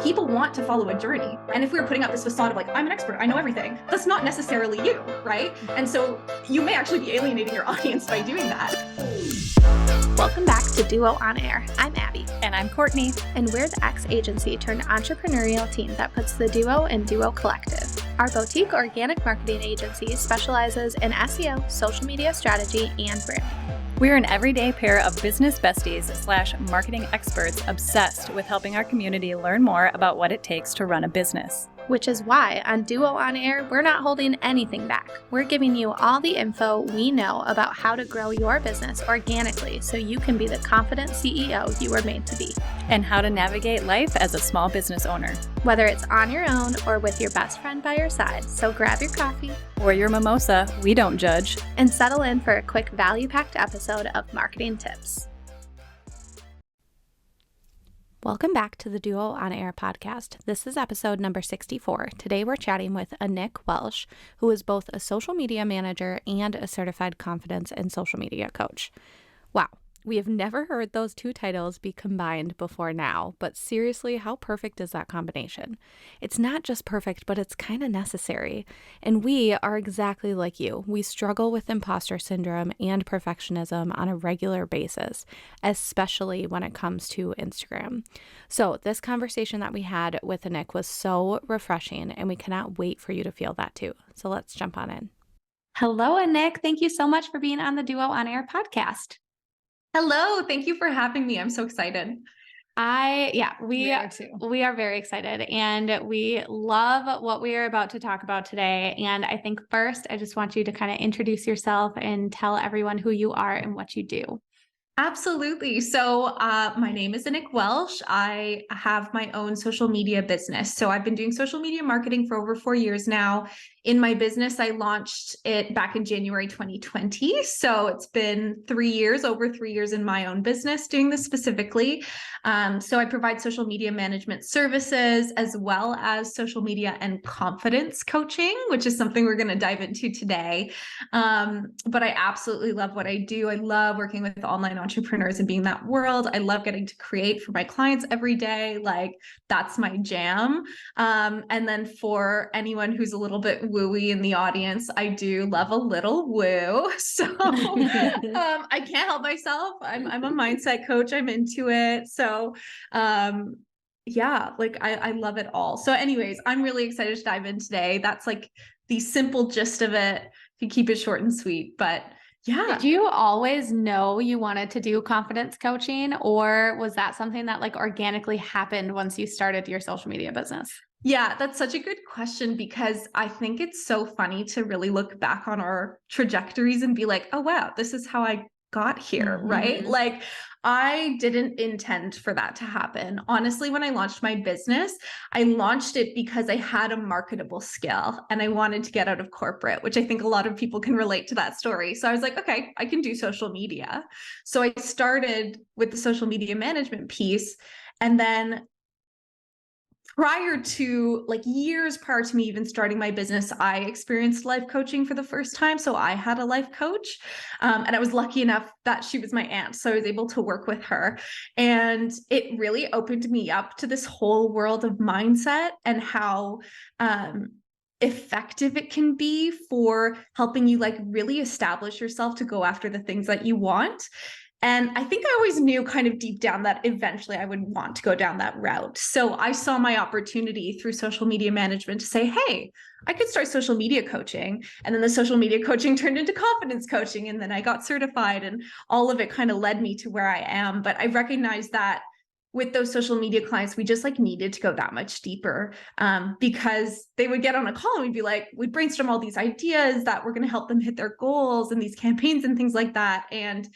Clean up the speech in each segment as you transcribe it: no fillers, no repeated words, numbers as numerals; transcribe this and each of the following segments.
people want to follow a journey. And if we were putting up this facade of like, I'm an expert, I know everything, that's not necessarily you, right? And so you may actually be alienating your audience by doing that. Welcome back to Duo On Air. I'm Abby. And I'm Courtney. And we're the ex-agency turned entrepreneurial team that puts the Duo in Duo Collective. Our boutique organic marketing agency specializes in SEO, social media strategy, and branding. We're an everyday pair of business besties / marketing experts obsessed with helping our community learn more about what it takes to run a business. Which is why on Duo On Air, we're not holding anything back. We're giving you all the info we know about how to grow your business organically so you can be the confident CEO you were made to be. And how to navigate life as a small business owner. Whether it's on your own or with your best friend by your side, so grab your coffee or your mimosa, we don't judge, and settle in for a quick value-packed episode of Marketing Tips. Welcome back to the Duo On Air podcast. This is episode number 64. Today we're chatting with Nick Welsh, who is both a social media manager and a certified confidence and social media coach. Wow. We have never heard those two titles be combined before now, but seriously, how perfect is that combination? It's not just perfect, but it's kind of necessary. And we are exactly like you. We struggle with imposter syndrome and perfectionism on a regular basis, especially when it comes to Instagram. So this conversation that we had with Nick was so refreshing, and we cannot wait for you to feel that too. So let's jump on in. Hello, Nick. Thank you so much for being on the Duo On Air podcast. Hello. Thank you for having me. I'm so excited. We are very excited, and we love what we are about to talk about today. And I think first, I just want you to kind of introduce yourself and tell everyone who you are and what you do. Absolutely. So my name is Nick Welsh. I have my own social media business. So I've been doing social media marketing for over 4 years now. In my business, I launched it back in January 2020. So it's been 3 years, over 3 years in my own business doing this specifically. So I provide social media management services as well as social media and confidence coaching, which is something we're going to dive into today. But I absolutely love what I do. I love working with online entrepreneurs and being in that world. I love getting to create for my clients every day. Like that's my jam. And then for anyone who's a little bit wooey in the audience, I do love a little woo. So I can't help myself. I'm a mindset coach. I'm into it. So I love it all. So anyways, I'm really excited to dive in today. That's like the simple gist of it. You keep it short and sweet, but yeah. Did you always know you wanted to do confidence coaching, or was that something that like organically happened once you started your social media business? Yeah, that's such a good question, because I think it's so funny to really look back on our trajectories and be like, oh, wow, this is how I got here, right? Like I didn't intend for that to happen. Honestly, when I launched my business, I launched it because I had a marketable skill and I wanted to get out of corporate, which I think a lot of people can relate to that story. So I was like, okay, I can do social media. So I started with the social media management piece. And then years prior to me even starting my business, I experienced life coaching for the first time. So I had a life coach, and I was lucky enough that she was my aunt. So I was able to work with her, and it really opened me up to this whole world of mindset and how, effective it can be for helping you like really establish yourself to go after the things that you want. And I think I always knew kind of deep down that eventually I would want to go down that route. So I saw my opportunity through social media management to say, hey, I could start social media coaching. And then the social media coaching turned into confidence coaching. And then I got certified, and all of it kind of led me to where I am. But I recognized that with those social media clients, we just like needed to go that much deeper, because they would get on a call and we'd brainstorm all these ideas that were going to help them hit their goals and these campaigns and things like that. And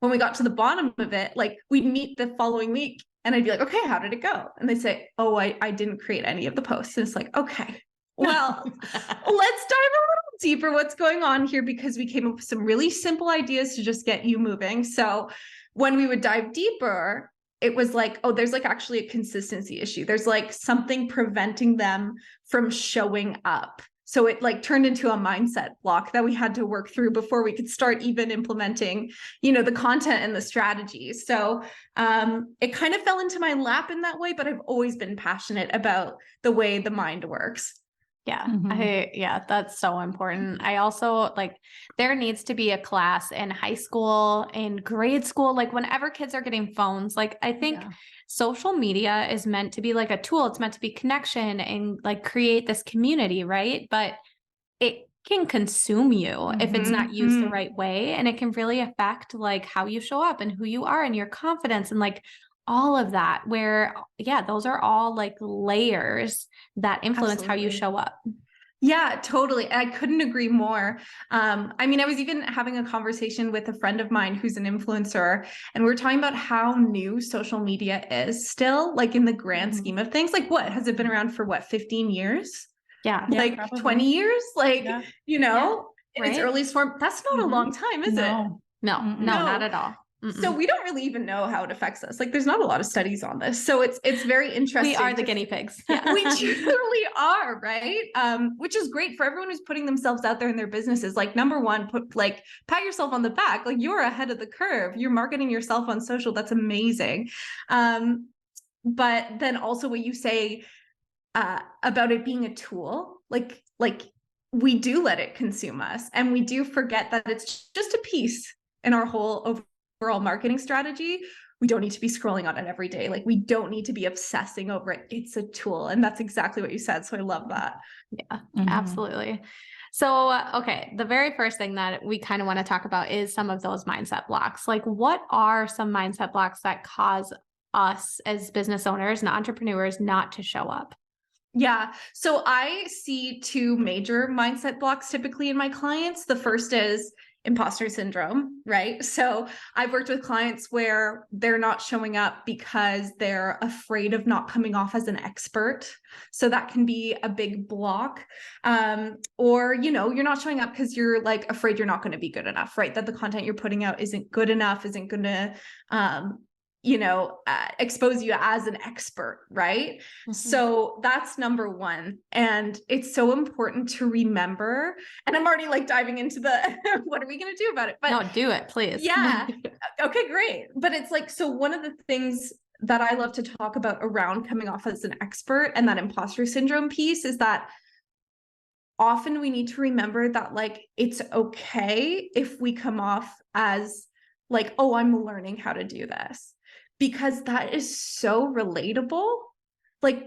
when we got to the bottom of it, like we'd meet the following week and I'd be like, okay, how did it go? And they'd say, oh, I didn't create any of the posts. And it's like, okay, well, let's dive a little deeper what's going on here, because we came up with some really simple ideas to just get you moving. So when we would dive deeper, it was like, oh, there's like actually a consistency issue. There's like something preventing them from showing up So it like turned into a mindset block that we had to work through before we could start even implementing, the content and the strategies. So it kind of fell into my lap in that way, but I've always been passionate about the way the mind works. Yeah. Mm-hmm. That's so important. I also there needs to be a class in high school, in grade school, like whenever kids are getting phones, I think social media is meant to be like a tool. It's meant to be connection and create this community, right? But it can consume you if it's not used the right way. And it can really affect how you show up and who you are and your confidence and all of that, where, those are all layers that influence how you show up. Yeah, totally. I couldn't agree more. I was even having a conversation with a friend of mine who's an influencer, and we were talking about how new social media is still, in the grand scheme of things. What has it been around for 15 years? Yeah. 20 years? In its earliest form. That's not a long time, is it? No, not at all. So we don't really even know how it affects us. There's not a lot of studies on this. So it's very interesting. We are the guinea pigs. Yeah, we truly are, right? Which is great for everyone who's putting themselves out there in their businesses. Number one, pat yourself on the back. You're ahead of the curve. You're marketing yourself on social. That's amazing. But then also what you say about it being a tool, we do let it consume us, and we do forget that it's just a piece in our whole overall marketing strategy. We don't need to be scrolling on it every day. We don't need to be obsessing over it. It's a tool. And that's exactly what you said. So I love that. Yeah, absolutely. So, okay. The very first thing that we kind of want to talk about is some of those mindset blocks. What are some mindset blocks that cause us as business owners and entrepreneurs not to show up? Yeah. So I see two major mindset blocks typically in my clients. The first is imposter syndrome, right? So I've worked with clients where they're not showing up because they're afraid of not coming off as an expert. So that can be a big block. Or, you're not showing up because you're afraid you're not going to be good enough, right? That the content you're putting out isn't good enough, isn't going to, expose you as an expert, right? So that's number one. And it's so important to remember. And I'm already diving into the, what are we going to do about it? But no, do it, please. Yeah. Okay, great. But it's so one of the things that I love to talk about around coming off as an expert and that imposter syndrome piece is that often we need to remember that it's okay if we come off as oh, I'm learning how to do this. Because that is so relatable.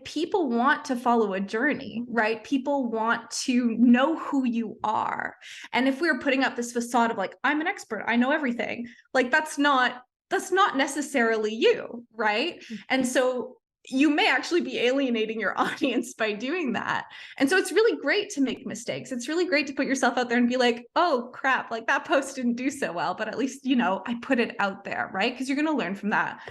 People want to follow a journey, right? People want to know who you are. And if we're putting up this facade of I'm an expert, I know everything, that's not necessarily you, right? And so you may actually be alienating your audience by doing that. And so it's really great to make mistakes. It's really great to put yourself out there and be oh crap, that post didn't do so well, but at least, I put it out there, right? Because you're going to learn from that.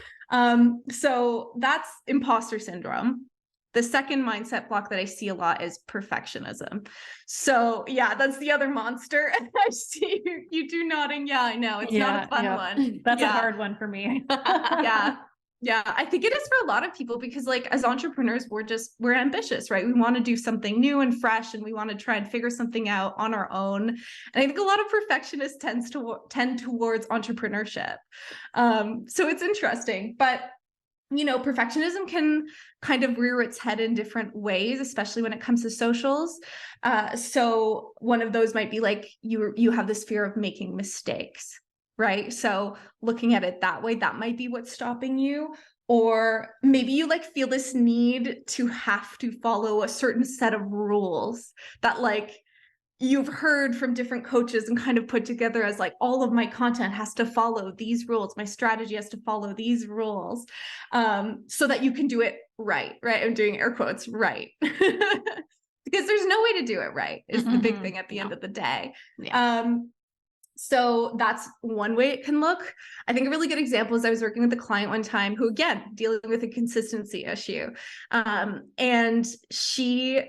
So that's imposter syndrome. The second mindset block that I see a lot is perfectionism. So yeah, that's the other monster. I see you do nodding. Yeah, I know. It's not a fun one. That's a hard one for me. Yeah, I think it is for a lot of people because as entrepreneurs, we're ambitious, right? We want to do something new and fresh, and we want to try and figure something out on our own. And I think a lot of perfectionists tend towards entrepreneurship. So it's interesting, but perfectionism can kind of rear its head in different ways, especially when it comes to socials. So one of those might be you have this fear of making mistakes. Right. So looking at it that way, that might be what's stopping you. Or maybe you feel this need to have to follow a certain set of rules that you've heard from different coaches and kind of put together as all of my content has to follow these rules. My strategy has to follow these rules so that you can do it right. Right. I'm doing air quotes, right. Because there's no way to do it right is the big thing at the end of the day. Yeah. So that's one way it can look. I think a really good example is I was working with a client one time who, again, dealing with a consistency issue. And she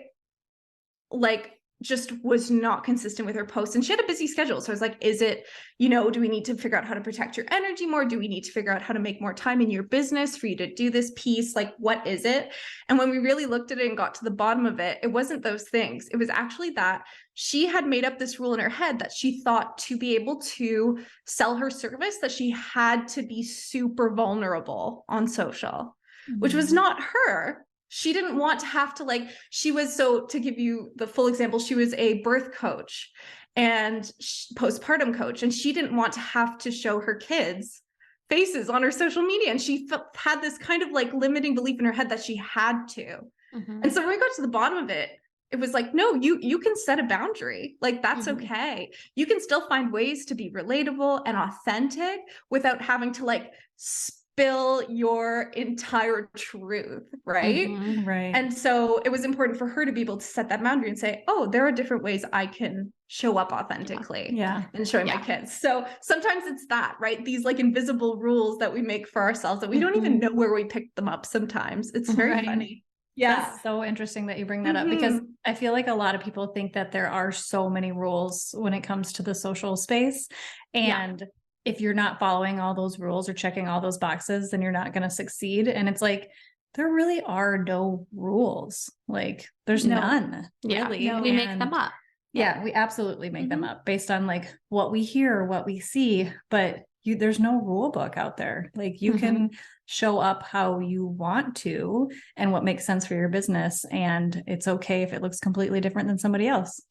just was not consistent with her posts, and she had a busy schedule. So I was like, is it, do we need to figure out how to protect your energy more? Do we need to figure out how to make more time in your business for you to do this piece? Like, what is it? And when we really looked at it and got to the bottom of it, it wasn't those things. It was actually that she had made up this rule in her head that she thought to be able to sell her service, that she had to be super vulnerable on social, which was not her. She didn't want to have to to give you the full example, she was a birth coach and postpartum coach, and she didn't want to have to show her kids faces on her social media. And she had this kind of like limiting belief in her head that she had to. And so when we got to the bottom of it, it was like, no, you can set a boundary. Like, that's okay. You can still find ways to be relatable and authentic without having to like spill your entire truth, right? Right. And so it was important for her to be able to set that boundary and say, oh, there are different ways I can show up authentically and showing my kids. So sometimes it's that, right? These like invisible rules that we make for ourselves that we don't even know where we picked them up sometimes. It's very funny. Yeah. That's so interesting that you bring that up, because I feel like a lot of people think that there are so many rules when it comes to the social space. And if you're not following all those rules or checking all those boxes, then you're not going to succeed. And it's like, there really are no rules. Like, there's none, really. We make them up. Yeah, we absolutely make them up based on like what we hear, what we see, but there's no rule book out there. Like, you can show up how you want to and what makes sense for your business. And it's okay if it looks completely different than somebody else.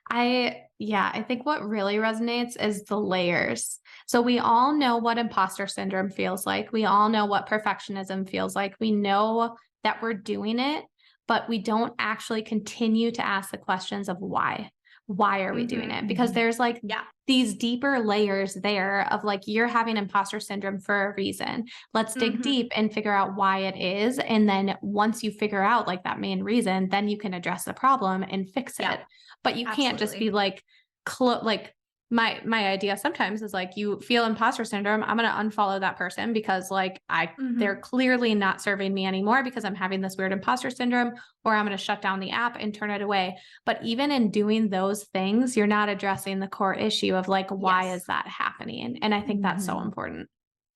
I think what really resonates is the layers. So we all know what imposter syndrome feels like. We all know what perfectionism feels like. We know that we're doing it, but we don't actually continue to ask the questions of why. Why are we doing it? Because there's like these deeper layers there of like, you're having imposter syndrome for a reason. Let's dig deep and figure out why it is. And then once you figure out like that main reason, then you can address the problem and fix it. But you can't just be like, my idea sometimes is like, you feel imposter syndrome, I'm going to unfollow that person because like they're clearly not serving me anymore because I'm having this weird imposter syndrome, or I'm going to shut down the app and turn it away. But even in doing those things, you're not addressing the core issue of like, why is that happening? And I think that's so important.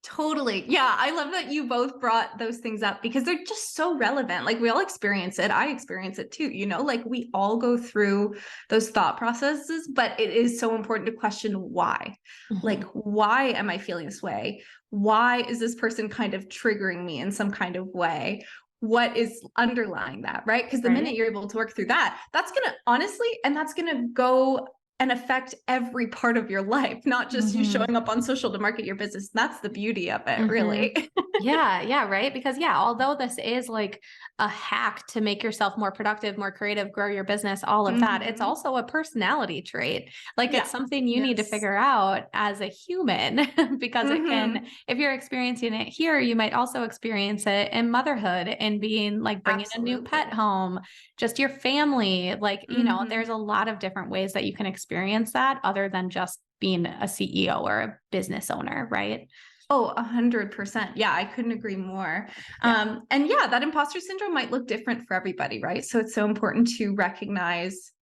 Totally. Yeah. I love that you both brought those things up because they're just so relevant. Like, we all experience it. I experience it too, like we all go through those thought processes, but it is so important to question why. Like, why am I feeling this way? Why is this person kind of triggering me in some kind of way? What is underlying that, right? Because the minute you're able to work through that, that's going to go and affect every part of your life, not just you showing up on social to market your business. That's the beauty of it, really. Right. Because although this is like a hack to make yourself more productive, more creative, grow your business, all of that, it's also a personality trait. Like, it's something you need to figure out as a human because it can, if you're experiencing it here, you might also experience it in motherhood and being like bringing a new pet home, just your family. Like, there's a lot of different ways that you can experience that other than just being a CEO or a business owner, right? Oh, 100%. Yeah, I couldn't agree more. And that imposter syndrome might look different for everybody, right? So it's so important to recognize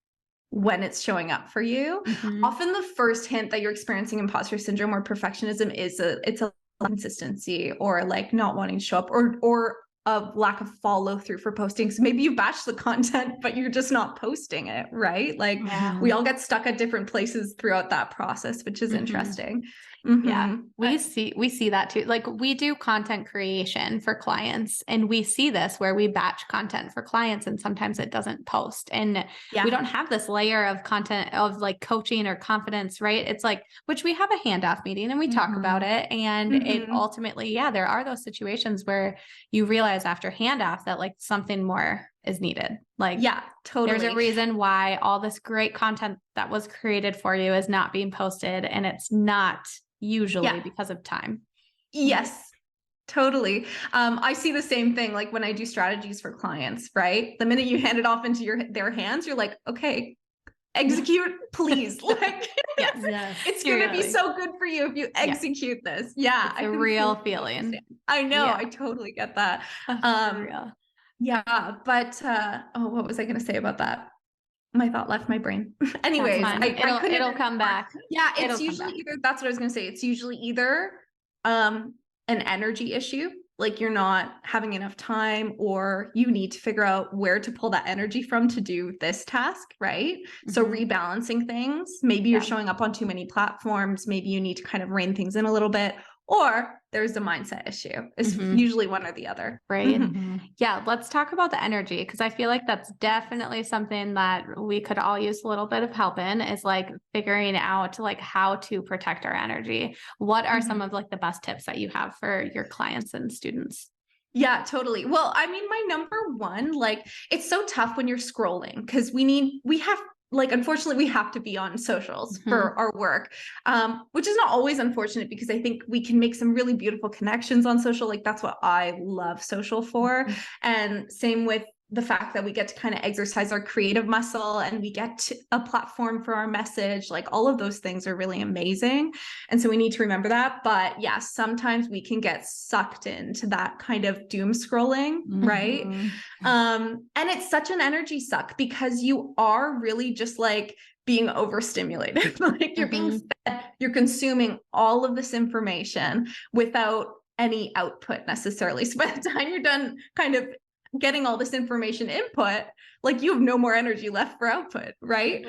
when it's showing up for you. Often the first hint that you're experiencing imposter syndrome or perfectionism is it's a consistency or like not wanting to show up or a lack of follow through for posting. So maybe you batch the content, but you're just not posting it, right? Like, we all get stuck at different places throughout that process, which is interesting. We see that too. Like, we do content creation for clients, and we see this where we batch content for clients and sometimes it doesn't post, and we don't have this layer of content of like coaching or confidence, right? It's like, which we have a handoff meeting and we talk about it, and it ultimately, there are those situations where you realize after handoff that like something more is needed. Like, totally. There's a reason why all this great content that was created for you is not being posted, and it's not usually because of time. Yes, totally. I see the same thing. Like, when I do strategies for clients, right? The minute you hand it off into their hands, you're like, okay, execute, please. Like, it's going to be so good for you if you execute this. Yeah. It's a real feeling. I know. I totally get that. Real. Yeah. But, what was I going to say about that? my thought left my brain. Anyways, it'll come back. Yeah, it's usually either, that's what I was gonna say. It's usually either an energy issue, like you're not having enough time, or you need to figure out where to pull that energy from to do this task, right? So rebalancing things. Maybe you're showing up on too many platforms. Maybe you need to kind of rein things in a little bit, or there's a mindset issue. It's usually one or the other. Right. Yeah. Let's talk about the energy, because I feel like that's definitely something that we could all use a little bit of help in, is like figuring out like how to protect our energy. What are some of like the best tips that you have for your clients and students? Yeah, totally. Well, I mean, my number one, like, it's so tough when you're scrolling because unfortunately, we have to be on socials for our work, which is not always unfortunate, because I think we can make some really beautiful connections on social. Like, that's what I love social for. And same with the fact that we get to kind of exercise our creative muscle, and we get a platform for our message. Like, all of those things are really amazing. And so we need to remember that. But yeah, sometimes we can get sucked into that kind of doom scrolling, right? And it's such an energy suck, because you are really just like being overstimulated. Like, you're being fed, you're consuming all of this information without any output necessarily. So by the time you're done kind of getting all this information input, like, you have no more energy left for output, right?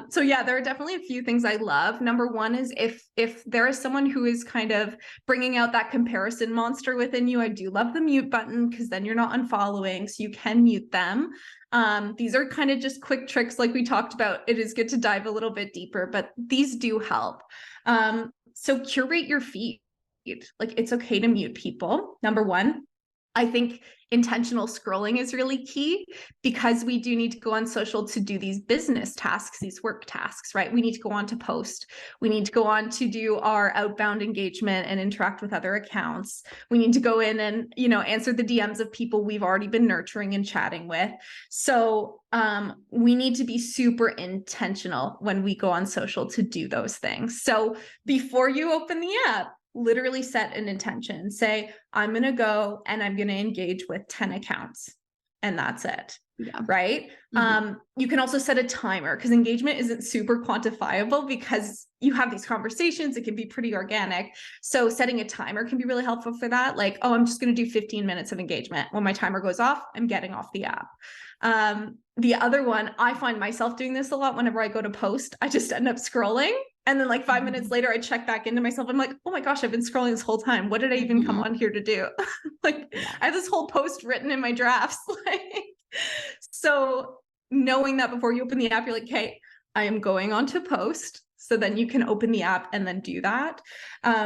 So yeah, there are definitely a few things I love. Number one is if there is someone who is kind of bringing out that comparison monster within you, I do love the mute button, because then you're not unfollowing, so you can mute them. These are kind of just quick tricks like we talked about. It is good to dive a little bit deeper, but these do help. So curate your feed. Like, it's okay to mute people. Number one, I think intentional scrolling is really key, because we do need to go on social to do these business tasks, these work tasks, right? We need to go on to post. We need to go on to do our outbound engagement and interact with other accounts. We need to go in and, answer the DMs of people we've already been nurturing and chatting with. So we need to be super intentional when we go on social to do those things. So before you open the app, literally set an intention. Say, I'm going to go and I'm going to engage with 10 accounts, and that's it. Yeah. Right. You can also set a timer, because engagement isn't super quantifiable, because you have these conversations. It can be pretty organic. So setting a timer can be really helpful for that. Like, oh, I'm just going to do 15 minutes of engagement. When my timer goes off, I'm getting off the app. The other one, I find myself doing this a lot. Whenever I go to post, I just end up scrolling. And then like 5 minutes later, I check back into myself. I'm like, oh my gosh, I've been scrolling this whole time. What did I even come on here to do? Like, I have this whole post written in my drafts. So knowing that before you open the app, you're like, hey, I am going on to post. So then you can open the app and then do that.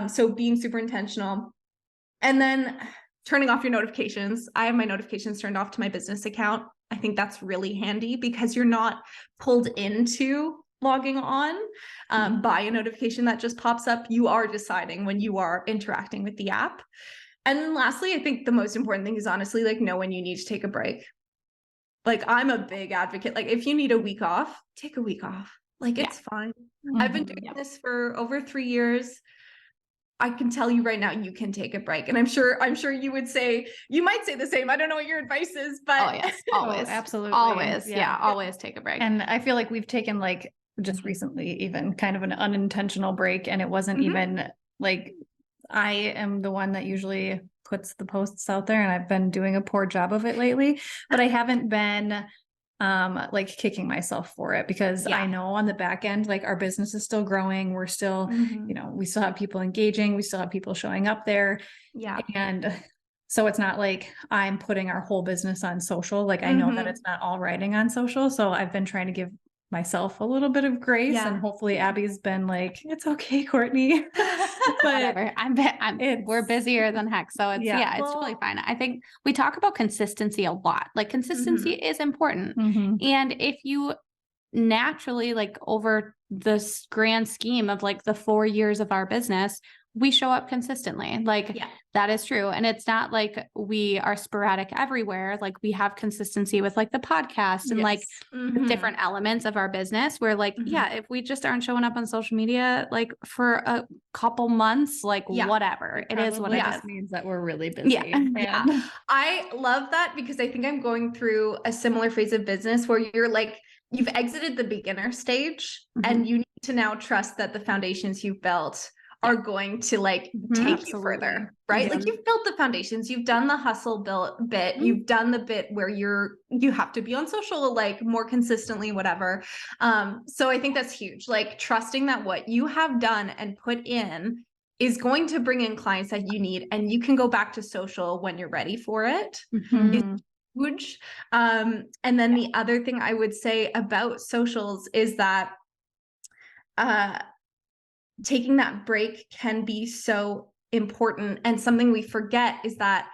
So being super intentional. And then turning off your notifications. I have my notifications turned off to my business account. I think that's really handy, because you're not pulled into logging on by a notification that just pops up. You are deciding when you are interacting with the app. And then lastly, I think the most important thing is honestly, like, know when you need to take a break. Like, I'm a big advocate. Like, if you need a week off, take a week off. Like, it's fine. I've been doing this for over 3 years. I can tell you right now, you can take a break. And I'm sure you might say the same. I don't know what your advice is, but oh yes, always. Absolutely. Always. Yeah. Always take a break. And I feel like we've taken like just recently even kind of an unintentional break, and it wasn't even like, I am the one that usually puts the posts out there, and I've been doing a poor job of it lately, but I haven't been like kicking myself for it, because I know on the back end, like, our business is still growing. We're still, we still have people engaging. We still have people showing up there. Yeah. And so it's not like I'm putting our whole business on social. Like, I know that it's not all riding on social. So I've been trying to give myself a little bit of grace, and hopefully Abby's been like, it's okay, Courtney. But whatever. We're busier than heck. So it's, it's totally fine. I think we talk about consistency a lot. Like, consistency is important. And if you naturally, like, over this grand scheme of like the 4 years of our business, we show up consistently. Like, that is true. And it's not like we are sporadic everywhere. Like, we have consistency with like the podcast and like the different elements of our business, where like, if we just aren't showing up on social media, like for a couple months, like whatever, it is what it is. Means that we're really busy. I love that, because I think I'm going through a similar phase of business where you're like, you've exited the beginner stage and you need to now trust that the foundations you've built are going to like take you further, right? Like you've built the foundations, you've done the hustle bit, you've done the bit where you have to be on social like more consistently, whatever. So I think that's huge. Like trusting that what you have done and put in is going to bring in clients that you need, and you can go back to social when you're ready for it. Is huge. And then the other thing I would say about socials is that taking that break can be so important. And something we forget is that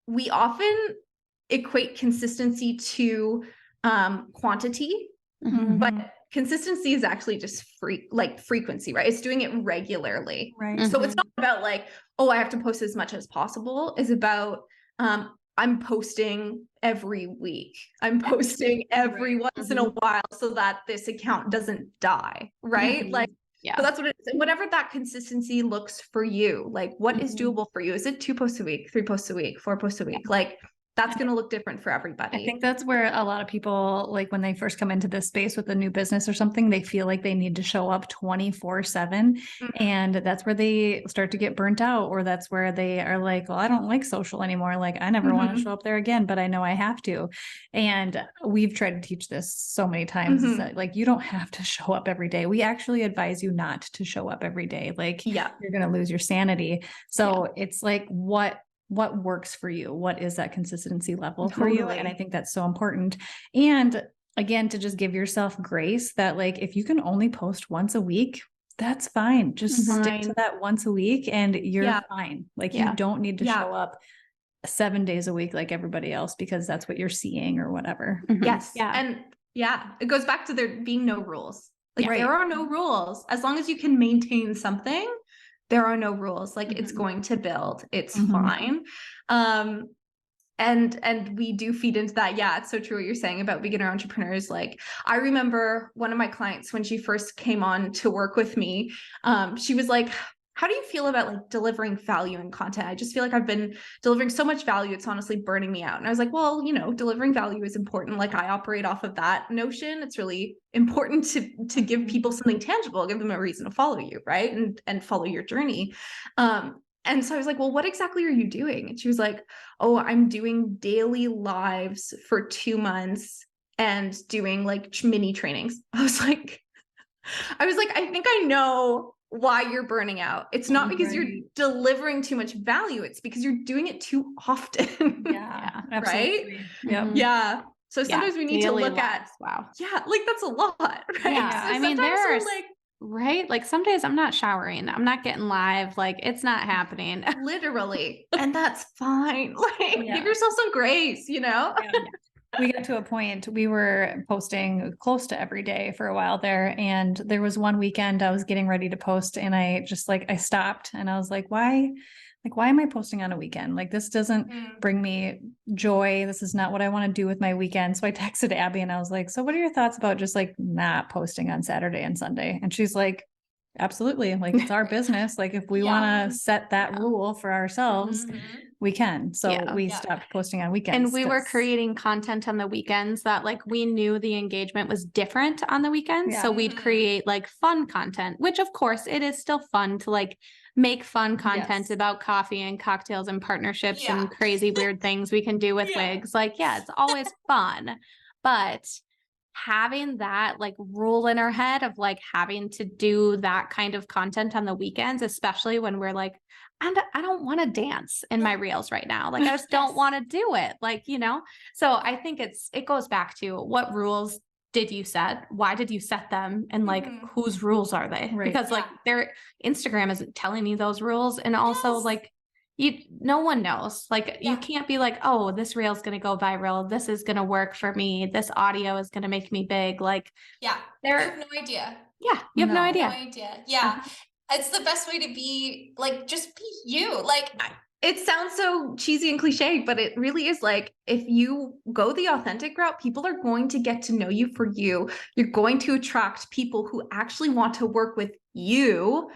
we often equate consistency to quantity, but consistency is actually just frequency, right? It's doing it regularly. Right. So it's not about like, oh, I have to post as much as possible. It's about I'm posting every week. I'm posting every once in a while so that this account doesn't die, right? Like, so that's what it is. And whatever that consistency looks for you, like what is doable for you? Is it 2 posts a week, 3 posts a week, 4 posts a week? Like that's going to look different for everybody. I think that's where a lot of people, like when they first come into this space with a new business or something, they feel like they need to show up 24/7. And that's where they start to get burnt out, or that's where they are like, well, I don't like social anymore. Like I never want to show up there again, but I know I have to. And we've tried to teach this so many times is that like, you don't have to show up every day. We actually advise you not to show up every day. Like you're going to lose your sanity. So it's like, what works for you? What is that consistency level for you? And I think that's so important. And again, to just give yourself grace that like, if you can only post once a week, that's fine. Just stick to that once a week and you're fine. Like you don't need to show up 7 days a week like everybody else because that's what you're seeing or whatever. Yes. And it goes back to there being no rules. Like there are no rules. As long as you can maintain something, there are no rules. Like it's going to build. It's fine. And we do feed into that. Yeah, it's so true what you're saying about beginner entrepreneurs. Like I remember one of my clients when she first came on to work with me, she was like, how do you feel about like delivering value and content? I just feel like I've been delivering so much value. It's honestly burning me out. And I was like, well, delivering value is important. Like I operate off of that notion. It's really important to give people something tangible, give them a reason to follow you, right? And follow your journey. And so I was like, well, what exactly are you doing? And she was like, oh, I'm doing daily lives for 2 months and doing like mini trainings. I was like, I think I know why you're burning out. It's not because you're delivering too much value. It's because you're doing it too often. Absolutely. Right? Yeah. So sometimes we need to look at, like that's a lot, right? Yeah. So I mean, there are right? Like some days I'm not showering. I'm not getting live. Like it's not happening. Literally. And that's fine. Like give yourself some grace, We got to a point we were posting close to every day for a while there. And there was one weekend I was getting ready to post and I just I stopped and I was like, why am I posting on a weekend? Like this doesn't bring me joy. This is not what I want to do with my weekend. So I texted Abby and I was like, so what are your thoughts about just like not posting on Saturday and Sunday? And she's like, absolutely. Like it's our business. Like if we want to set that rule for ourselves, we can. So we stopped posting on weekends. And we were creating content on the weekends that like we knew the engagement was different on the weekends. So we'd create like fun content, which of course it is still fun to like make fun content about coffee and cocktails and partnerships and crazy weird things we can do with wigs. Like, it's always fun, but having that like rule in our head of like having to do that kind of content on the weekends, especially when we're like, I don't want to dance in my reels right now. Like, I just don't want to do it. Like, so I think it goes back to what rules did you set? Why did you set them? And like, whose rules are they? Right. Because like their Instagram isn't telling you those rules. And also like, no one knows. Like you can't be like, oh, this reel is going to go viral. This is going to work for me. This audio is going to make me big. Like, you have no idea. Yeah. You have no idea. Yeah. It's the best way to be, like, just be you. Like, It sounds so cheesy and cliche, but it really is like if you go the authentic route, people are going to get to know you for you. You're going to attract people who actually want to work with you,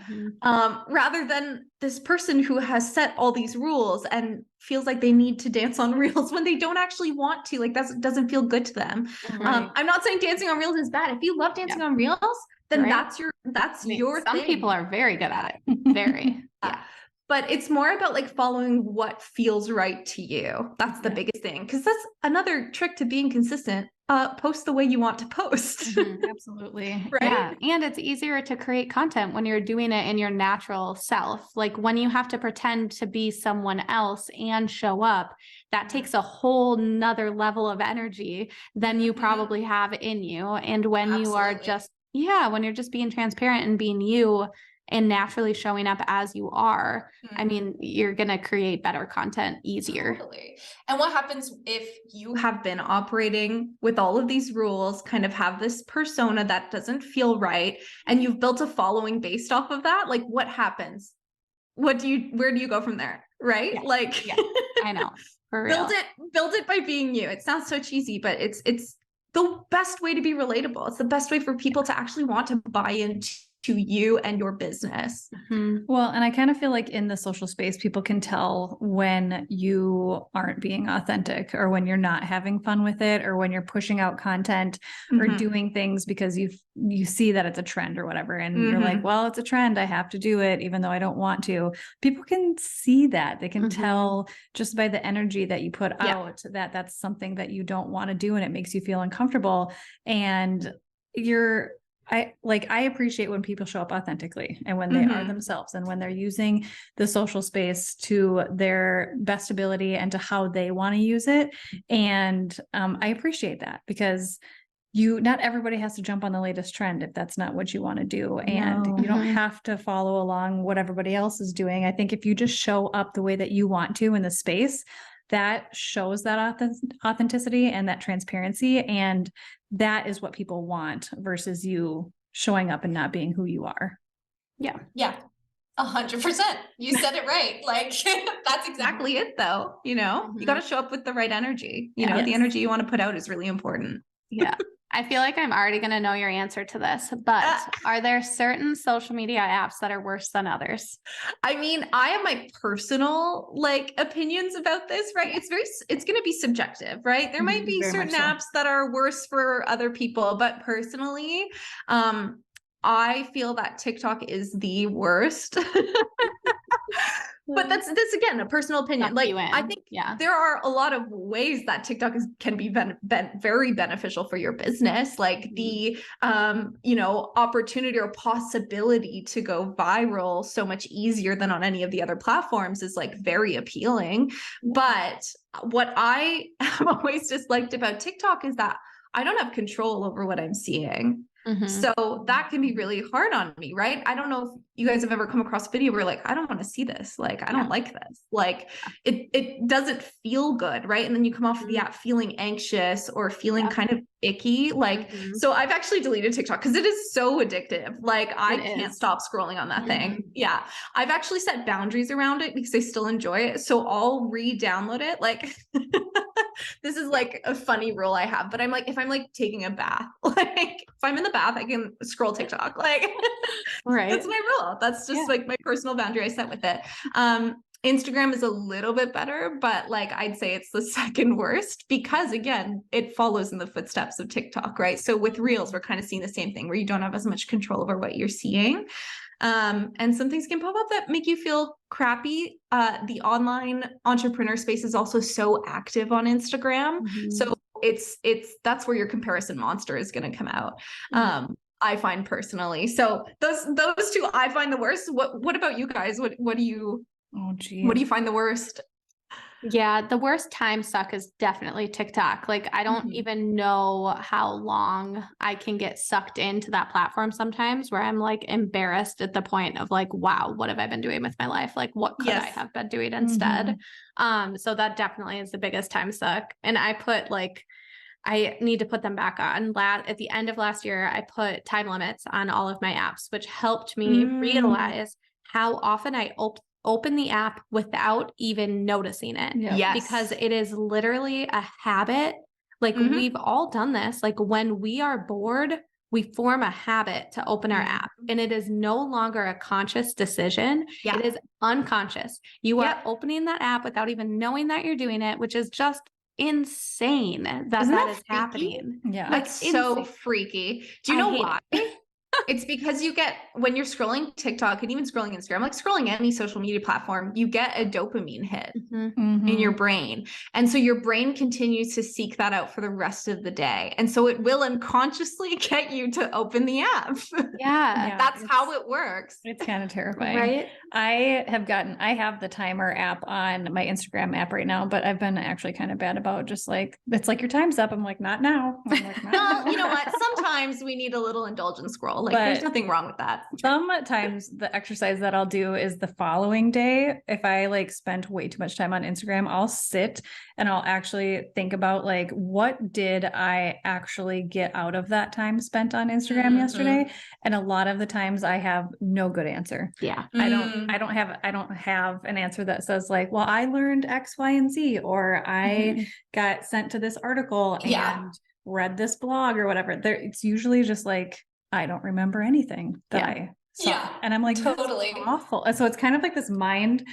rather than this person who has set all these rules and feels like they need to dance on reels when they don't actually want to. Like that doesn't feel good to them. Right. I'm not saying dancing on reels is bad. If you love dancing on reels, then Right. that's I mean, your some thing. people are very good at it. Very. Yeah. But it's more about like following what feels right to you. That's the biggest thing. Because that's another trick to being consistent. Post the way you want to post. Absolutely. Right? Yeah. And it's easier to create content when you're doing it in your natural self. Like when you have to pretend to be someone else and show up, that takes a whole nother level of energy than you probably have in you. And when you are just, when you're just being transparent and being you and naturally showing up as you are, I mean, you're going to create better content easier. Totally. And what happens if you have been operating with all of these rules, kind of have this persona that doesn't feel right, and you've built a following based off of that? Like what happens? Where do you go from there? Right? Yeah. Like, I know. For real. build it by being you. It sounds so cheesy, but it's the best way to be relatable. It's the best way for people to actually want to buy into you and your business. Well, and I kind of feel like in the social space, people can tell when you aren't being authentic or when you're not having fun with it or when you're pushing out content or doing things because you see that it's a trend or whatever. And you're like, well, it's a trend. I have to do it, even though I don't want to. People can see that. They can tell just by the energy that you put out that that's something that you don't want to do. And it makes you feel uncomfortable. And I appreciate when people show up authentically and when they are themselves and when they're using the social space to their best ability and to how they want to use it. And I appreciate that because not everybody has to jump on the latest trend if that's not what you want to do. And you don't have to follow along what everybody else is doing. I think if you just show up the way that you want to in the space, that shows that authenticity and that transparency. And that is what people want versus you showing up and not being who you are. Yeah. 100%. You said it right. Like that's exactly it though. You know, you got to show up with the right energy. You know, the energy you want to put out is really important. Yeah. I feel like I'm already going to know your answer to this, but are there certain social media apps that are worse than others? I mean, I have my personal like opinions about this, right? It's going to be subjective, right? There might be certain apps that are worse for other people, but personally, I feel that TikTok is the worst. But that's again a personal opinion. Like I think there are a lot of ways that TikTok can be very beneficial for your business. Like the opportunity or possibility to go viral so much easier than on any of the other platforms is like very appealing. But what I have always disliked about TikTok is that I don't have control over what I'm seeing. So that can be really hard on me, right? I don't know if you guys have ever come across a video where like, I don't want to see this. Like, I don't like this. Like it doesn't feel good, right? And then you come off of the app feeling anxious or feeling kind of icky. Like, so I've actually deleted TikTok because it is so addictive. Like I can't stop scrolling on that thing. Yeah. I've actually set boundaries around it because I still enjoy it. So I'll re-download it. Like this is like a funny rule I have, but I'm like, if I'm like taking a bath, like if I'm in the bath, I can scroll TikTok. Like that's my rule. That's just like my personal boundary I set with it. Instagram is a little bit better, but like I'd say it's the second worst because again, it follows in the footsteps of TikTok, right? So with Reels, we're kind of seeing the same thing where you don't have as much control over what you're seeing. And some things can pop up that make you feel crappy. The online entrepreneur space is also so active on Instagram. So that's where your comparison monster is going to come out. I find personally. So those two I find the worst. What about you guys? What do you find the worst? Yeah, the worst time suck is definitely TikTok. Like, I don't even know how long I can get sucked into that platform sometimes where I'm like embarrassed at the point of like, wow, what have I been doing with my life? Like, what could I have been doing instead? So that definitely is the biggest time suck. And I need to put them back on. At the end of last year, I put time limits on all of my apps, which helped me realize how often I open the app without even noticing it. Yeah. Yes. Because it is literally a habit. Like Mhm. we've all done this. Like when we are bored, we form a habit to open our app, and it is no longer a conscious decision. Yeah. It is unconscious. You are Yep. opening that app without even knowing that you're doing it, which is just insane that Isn't that is freaky? happening. Yeah. Like, That's so insane. freaky. Do you I know hate why? It's because you get, when you're scrolling TikTok and even scrolling Instagram, like scrolling any social media platform, you get a dopamine hit in your brain. And so your brain continues to seek that out for the rest of the day. And so it will unconsciously get you to open the app. Yeah. That's how it works. It's kind of terrifying. Right? I have the timer app on my Instagram app right now, but I've been actually kind of bad about just like, it's like your time's up. I'm like, not now. I'm like, not Well, now. you know what? Sometimes we need a little indulgent scroll. Like there's But nothing wrong with that. sometimes the exercise that I'll do is the following day. If I like spent way too much time on Instagram, I'll sit and I'll actually think about like, what did I actually get out of that time spent on Instagram yesterday? And a lot of the times I have no good answer. Yeah. I don't have an answer that says like, well, I learned X, Y, and Z, or I got sent to this article and read this blog or whatever. It's usually just like, I don't remember anything that I saw. Yeah, And I'm like, totally. that's awful. And so it's kind of like this mind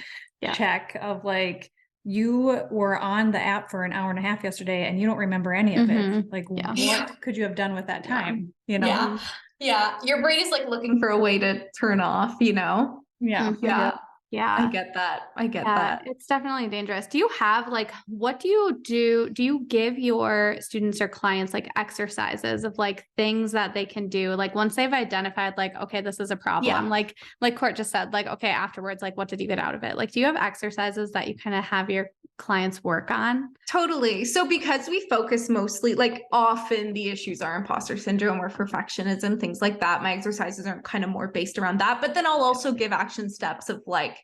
check of like, you were on the app for an hour and a half yesterday and you don't remember any of it. Like, what could you have done with that time? You know? Yeah. Yeah. Your brain is like looking For a way to turn off, you know? Yeah. Yeah. Yeah. I get that. I get that. It's definitely dangerous. Do you have like, what do you do? Do you give your students or clients like exercises of like things that they can do? Like once they've identified like, okay, this is a problem, like Court just said, like, okay, afterwards, like what did you get out of it? Like, do you have exercises that you kind of have your clients work on? Totally. So because we focus mostly, like often the issues are imposter syndrome or perfectionism, things like that. My exercises are kind of more based around that. But then I'll also give action steps of like,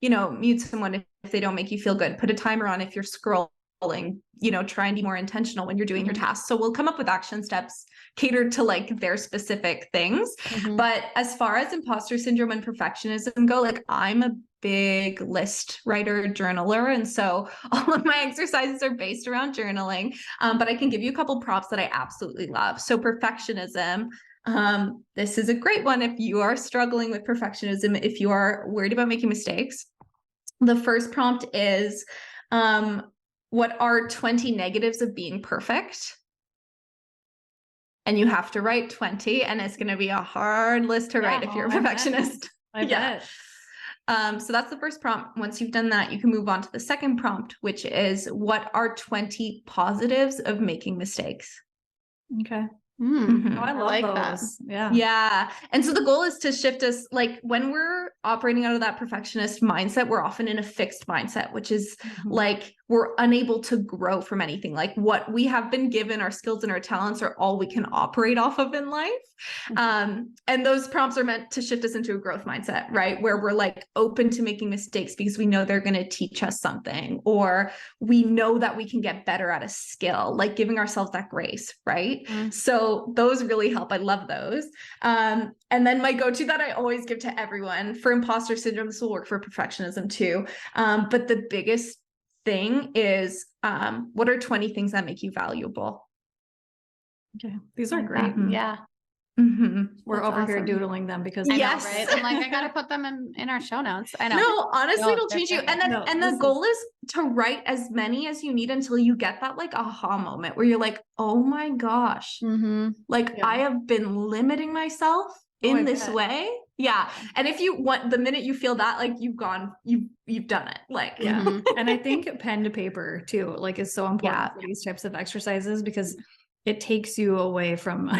you know, mute someone if they don't make you feel good, put a timer on if you're scrolling, you know, try and be more intentional when you're doing your tasks. So we'll come up with action steps catered to like their specific things. But as far as imposter syndrome and perfectionism go, like I'm a big list writer, journaler. And so all of my exercises are based around journaling. But I can give you a couple prompts that I absolutely love. So perfectionism. This is a great one if you are struggling with perfectionism, if you are worried about making mistakes. The first prompt is, what are 20 negatives of being perfect? And you have to write 20, and it's going to be a hard list to write if you're a perfectionist. I bet. So that's the first prompt. Once you've done that, you can move on to the second prompt, which is, what are 20 positives of making mistakes? Okay. Oh, I love like those. that. Yeah. And so the goal is to shift us, like when we're operating out of that perfectionist mindset, we're often in a fixed mindset, which is like we're unable to grow from anything. Like what we have been given, our skills and our talents are all we can operate off of in life. And those prompts are meant to shift us into a growth mindset, right? Where we're like open to making mistakes because we know they're going to teach us something, or we know that we can get better at a skill, like giving ourselves that grace, right? So those really help. I love those. And then my go-to that I always give to everyone for imposter syndrome, this will work for perfectionism too. But the biggest thing is, what are 20 things that make you valuable? Okay. These are great. Yeah. We're That's over here awesome. doodling them because I know, Yes. right? I'm like, I gotta put them in our show notes. I know. No, honestly, No, it'll change you. And then, no, and the goal is to write as many as you need until you get that like aha moment where you're like, oh my gosh, like I have been limiting myself in this way. Yeah. And if you want, the minute you feel that, like you've done it. Like, And I think pen to paper too, like is so important for these types of exercises because it takes you away from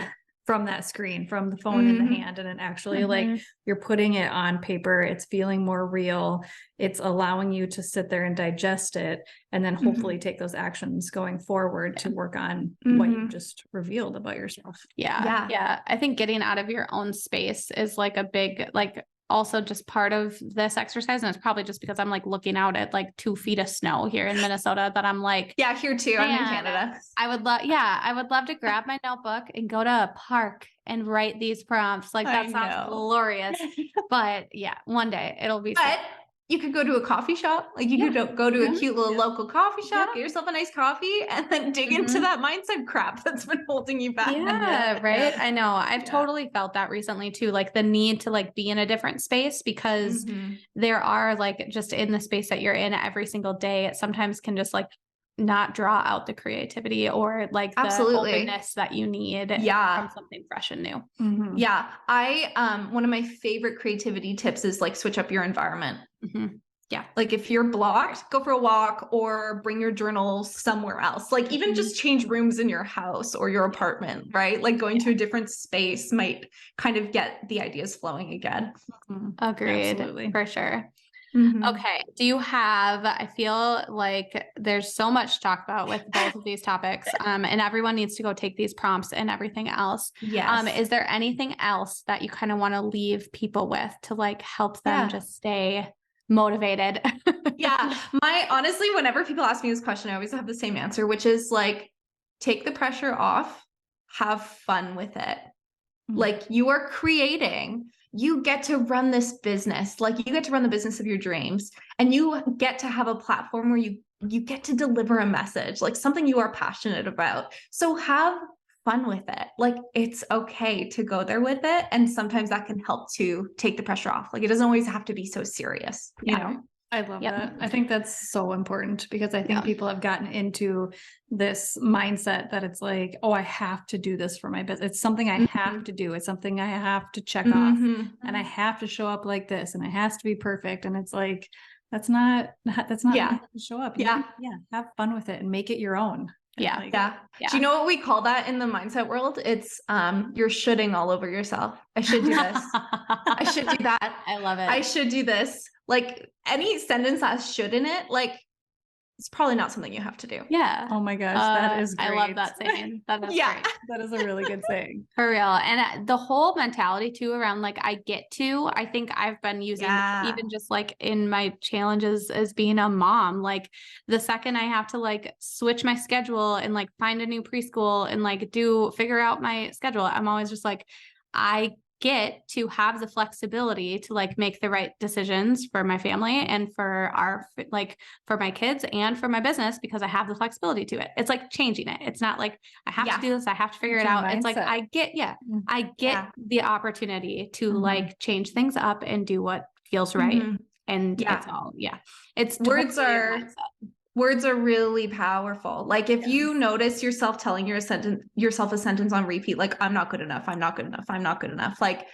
that screen, from the phone in the hand, and it actually like you're putting it on paper. It's feeling more real. It's allowing you to sit there and digest it, and then hopefully take those actions going forward to work on what you just revealed about yourself. Yeah. I think getting out of your own space is like a big, like also just part of this exercise. And it's probably just because I'm like looking out at like 2 feet of snow here in Minnesota that I'm like, yeah, here too. I'm in Canada. I would love to grab my notebook and go to a park and write these prompts. Like that sounds glorious. But yeah, one day it'll be. But you could go to a coffee shop. Like you could go to a cute little local coffee shop, get yourself a nice coffee, and then dig into that mindset crap that's been holding you back. Yeah, right. I know. I've totally felt that recently too, like the need to like be in a different space because there are like just in the space that you're in every single day, it sometimes can just like not draw out the creativity or like the openness that you need from something fresh and new. Yeah. One of my favorite creativity tips is like switch up your environment. Yeah. Like if you're blocked, go for a walk or bring your journal somewhere else. Like even just change rooms in your house or your apartment, right? Like going to a different space might kind of get the ideas flowing again. Agreed. Absolutely. For sure. Okay. Do you have, I feel like there's so much to talk about with both of these topics. And everyone needs to go take these prompts and everything else. Yes. Is there anything else that you kind of want to leave people with to like help them just stay motivated? Honestly, whenever people ask me this question, I always have the same answer, which is like, take the pressure off, have fun with it. Like you are creating, you get to run this business, like you get to run the business of your dreams, and you get to have a platform where you get to deliver a message, like something you are passionate about. So have fun with it. Like it's okay to go there with it. And sometimes that can help to take the pressure off. Like it doesn't always have to be so serious, you know? I love that. I think that's so important because I think people have gotten into this mindset that it's like, oh, I have to do this for my business. It's something I have to do. It's something I have to check off and I have to show up like this and it has to be perfect. And it's like, that's not how to show up. Have fun with it and make it your own. Do you know what we call that in the mindset world? It's you're shoulding all over yourself. I should do this. I should do that. I love it. I should do this. Like any sentence that has should in it, like it's probably not something you have to do. Yeah. Oh my gosh, that is great. I love that saying. That is great. That is a really good saying. For real. And the whole mentality too around like I get to, I think I've been using even just like in my challenges as being a mom, like the second I have to like switch my schedule and like find a new preschool and like figure out my schedule, I'm always just like, I get to have the flexibility to like make the right decisions for my family and for for my kids and for my business because I have the flexibility to it. It's like changing it. It's not like I have to do this. I have to figure it out. Mindset. It's like, I get the opportunity to like change things up and do what feels right. And it's all, it's words are really powerful. Like if you notice yourself telling yourself a sentence on repeat, like I'm not good enough, I'm not good enough, I'm not good enough, like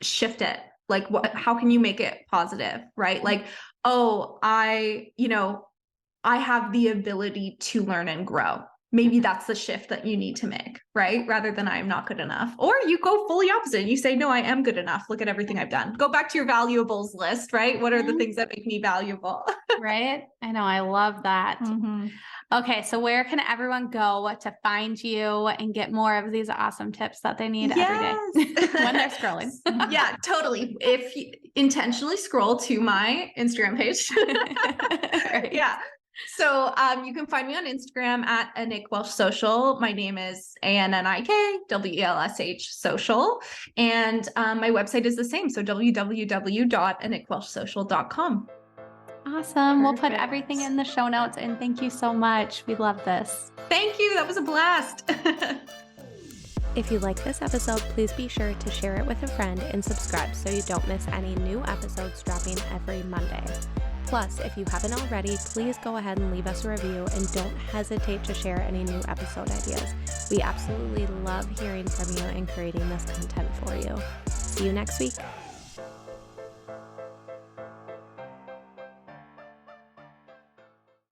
shift it. Like how can you make it positive, right? Like, oh, I have the ability to learn and grow. Maybe that's the shift that you need to make, right? Rather than I'm not good enough. Or you go fully opposite. You say, no, I am good enough. Look at everything I've done. Go back to your valuables list, right? What are the things that make me valuable? Right? I know. I love that. Okay. So where can everyone go to find you and get more of these awesome tips that they need every day when they're scrolling? Yeah, totally. If you intentionally scroll to my Instagram page. Right. Yeah. So you can find me on Instagram at Nick Welsh Social. My name is ANNIKWELSH Social. And my website is the same. So www.anikwelshsocial.com. Awesome. We'll put everything in the show notes and thank you so much. We love this. Thank you. That was a blast. If you like this episode, please be sure to share it with a friend and subscribe so you don't miss any new episodes dropping every Monday. Plus, if you haven't already, please go ahead and leave us a review and don't hesitate to share any new episode ideas. We absolutely love hearing from you and creating this content for you. See you next week.